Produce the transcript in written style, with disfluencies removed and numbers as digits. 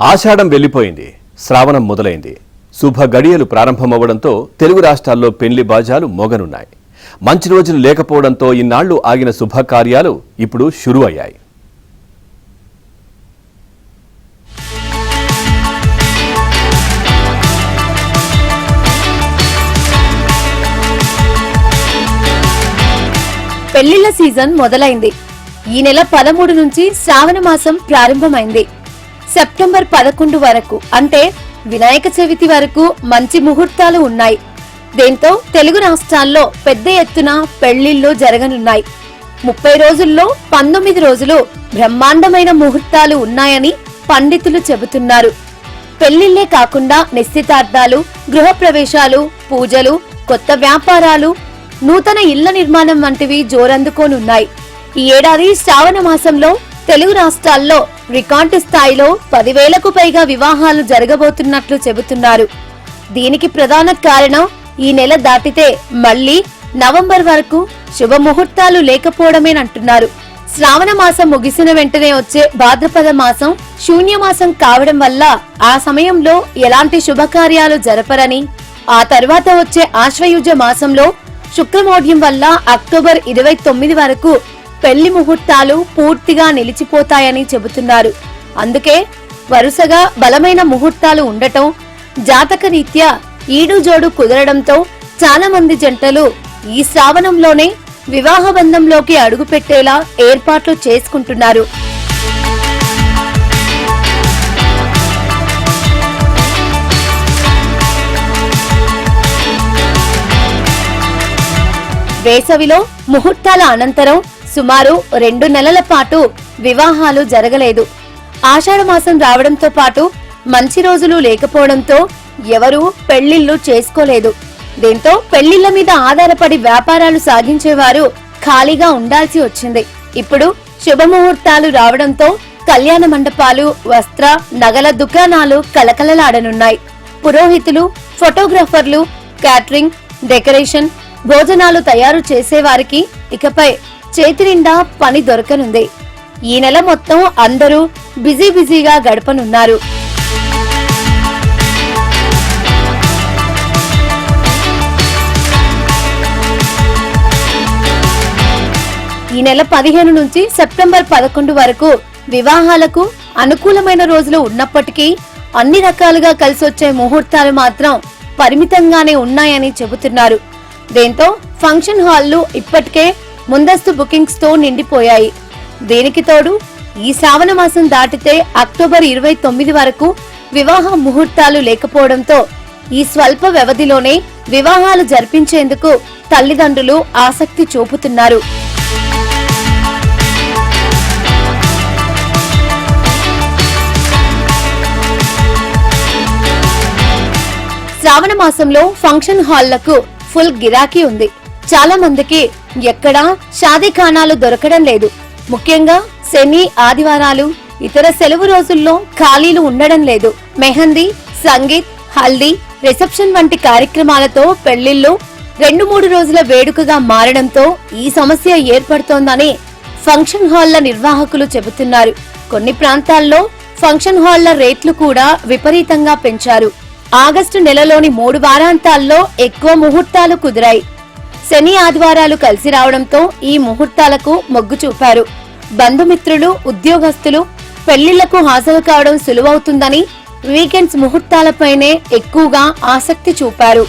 ఆషాఢం వెళ్లిపోయింది, శ్రావణం మొదలైంది. శుభ గడియలు ప్రారంభమవడంతో తెలుగు రాష్ట్రాల్లో పెళ్లి బాజాలు మోగనున్నాయి. మంచి రోజులు లేకపోవడంతో ఇన్నాళ్లు ఆగిన శుభకార్యాలు ఇప్పుడు షురు అయ్యాయి. పెళ్లిళ్ల సీజన్ మొదలైంది. ఈ నెల 13 నుంచి శ్రావణ మాసం ప్రారంభమైంది. సెప్టెంబర్ 11 వరకు అంటే వినాయక చవితి వరకు మంచి ముహూర్తాలు ఉన్నాయి. దీంతో తెలుగు రాష్ట్రాల్లో పెద్ద ఎత్తున పెళ్లిళ్లు జరగనున్నాయి. 30 రోజుల్లో 19 రోజులు బ్రహ్మాండమైన ముహూర్తాలు ఉన్నాయని పండితులు చెబుతున్నారు. పెళ్లిళ్లే కాకుండా నిశ్చితార్థాలు, గృహప్రవేశాలు, పూజలు, కొత్త వ్యాపారాలు, నూతన ఇళ్ల నిర్మాణం వంటివి జోరందుకోనున్నాయి. ఈ ఏడాది శ్రావణ మాసంలో తెలుగు రాష్ట్రాల్లో రికార్డు స్థాయిలో 10,000కు పైగా వివాహాలు జరగబోతున్నట్లు చెబుతున్నారు. దీనికి ప్రధాన కారణం ఈ నెల దాటితే మళ్లీ నవంబర్ వరకు శుభముహూర్తాలు లేకపోవడమేనంటున్నారు. శ్రావణ మాసం ముగిసిన వెంటనే వచ్చే భాద్రపద మాసం శూన్యమాసం కావడం వల్ల ఆ సమయంలో ఎలాంటి శుభకార్యాలు జరపరని, ఆ తర్వాత వచ్చే ఆశ్వయుజ మాసంలో శుక్రమౌఢ్యం వల్ల అక్టోబర్ 29 వరకు పెళ్లి ముహూర్తాలు పూర్తిగా నిలిచిపోతాయని చెబుతున్నారు. అందుకే వరుసగా బలమైన ముహూర్తాలు ఉండటం, జాతక రీత్యా ఈడు జోడు కుదరడంతో చాలా మంది జంటలు ఈ శ్రావణంలోనే వివాహ బంధంలోకి అడుగుపెట్టేలా ఏర్పాట్లు చేసుకుంటున్నారు. వేసవిలో ముహూర్తాల అనంతరం సుమారు 2 నెలల పాటు వివాహాలు జరగలేదు. ఆషాఢ మాసం రావడంతో పాటు మంచి రోజులు లేకపోవడంతో ఎవరూ పెళ్లిళ్లు చేసుకోలేదు. దీంతో పెళ్లిళ్ల మీద ఆధారపడి వ్యాపారాలు సాగించేవారు ఖాళీగా ఉండాల్సి వచ్చింది. ఇప్పుడు శుభముహూర్తాలు రావడంతో కళ్యాణ మండపాలు, వస్త్ర, నగల దుకాణాలు కలకలలాడనున్నాయి. పురోహితులు, ఫోటోగ్రాఫర్లు, క్యాటరింగ్, డెకరేషన్, భోజనాలు తయారు చేసేవారికి ఇకపై చేతి నిండా పని దొరకనుంది. ఈ నెల మొత్తం అందరూ బిజీగా గడపనున్నారు. ఈ నెల 15 నుంచి సెప్టెంబర్ 11 వరకు వివాహాలకు అనుకూలమైన రోజులు ఉన్నప్పటికీ అన్ని రకాలుగా కలిసొచ్చే ముహూర్తాలు మాత్రం పరిమితంగానే ఉన్నాయని చెబుతున్నారు. దీంతో ఫంక్షన్ హాళ్లు ఇప్పటికే ముందస్తు బుకింగ్స్ తో నిండిపోయాయి. దీనికి తోడు ఈ శ్రావణ మాసం దాటితే అక్టోబర్ 29 వరకు వివాహ ముహూర్తాలు లేకపోవడంతో ఈ స్వల్ప వ్యవధిలోనే వివాహాలు జరిపించేందుకు తల్లిదండ్రులు ఆసక్తి చూపుతున్నారు. శ్రావణ మాసంలో ఫంక్షన్ హాళ్లకు ఫుల్ గిరాకీ ఉంది. చాలా మందికి ఎక్కడా షాదీఖానాలు దొరకడం లేదు. ముఖ్యంగా శని, ఆదివారాలు, ఇతర సెలవు రోజుల్లో ఖాళీలు ఉండడం లేదు. మెహందీ, సంగీత్, హల్దీ, రిసెప్షన్ వంటి కార్యక్రమాలతో పెళ్లిళ్లు 2-3 రోజుల వేడుకగా మారడంతో ఈ సమస్య ఏర్పడుతోందని ఫంక్షన్ హాళ్ల నిర్వాహకులు చెబుతున్నారు. కొన్ని ప్రాంతాల్లో ఫంక్షన్ హాళ్ల రేట్లు కూడా విపరీతంగా పెంచారు. ఆగస్టు నెలలోని 3 వారాంతాల్లో ఎక్కువ ముహూర్తాలు కుదిరాయి. శని, ఆదివారాలు కలిసి రావడంతో ఈ ముహూర్తాలకు మొగ్గు చూపారు. బంధుమిత్రులు, ఉద్యోగస్తులు పెళ్లిళ్లకు హాజరు కావడం సులువవుతుందని వీకెండ్స్ ముహూర్తాలపైనే ఎక్కువగా ఆసక్తి చూపారు.